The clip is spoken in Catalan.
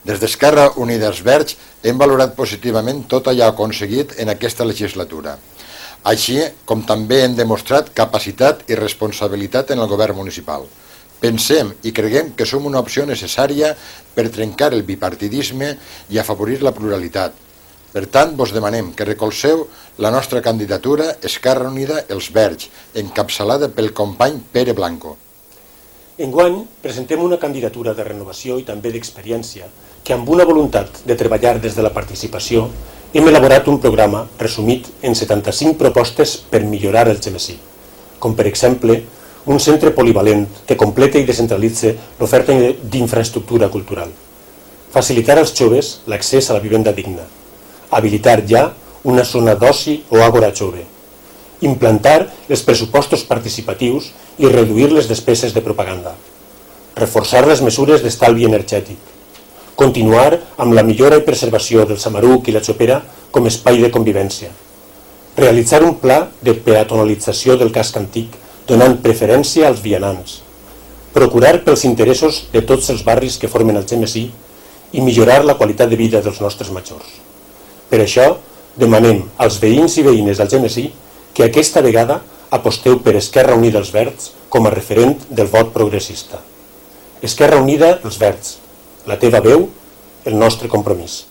Des d'Esquerra Unida els Verds hem valorat positivament tot allò aconseguit en aquesta legislatura, així com també hem demostrat capacitat i responsabilitat en el govern municipal. Pensem i creguem que som una opció necessària per trencar el bipartidisme i afavorir la pluralitat. Per tant, vos demanem que recolzeu la nostra candidatura Esquerra Unida els Verds, encapçalada pel company Pere Blanco. Enguany presentem una candidatura de renovació i també d'experiència que, amb una voluntat de treballar des de la participació, hem elaborat un programa resumit en 75 propostes per millorar el Gemesí, com per exemple un centre polivalent que completa i descentralitza l'oferta d'infraestructura cultural, facilitar als joves l'accés a la vivenda digna, habilitar ja una zona d'oci o àgora jove, implantar els pressupostos participatius i reduir les despeses de propaganda, reforçar les mesures d'estalvi energètic, continuar amb la millora i preservació del Samaruc i la Xopera com espai de convivència, realitzar un pla de peatonalització del casc antic donant preferència als vianants, procurar pels interessos de tots els barris que formen el Gemesí i millorar la qualitat de vida dels nostres majors. Per això, demanem als veïns i veïnes del Gemesí que aquesta vegada aposteu per Esquerra Unida els Verds com a referent del vot progressista. Esquerra Unida els Verds, la teva veu, el nostre compromís.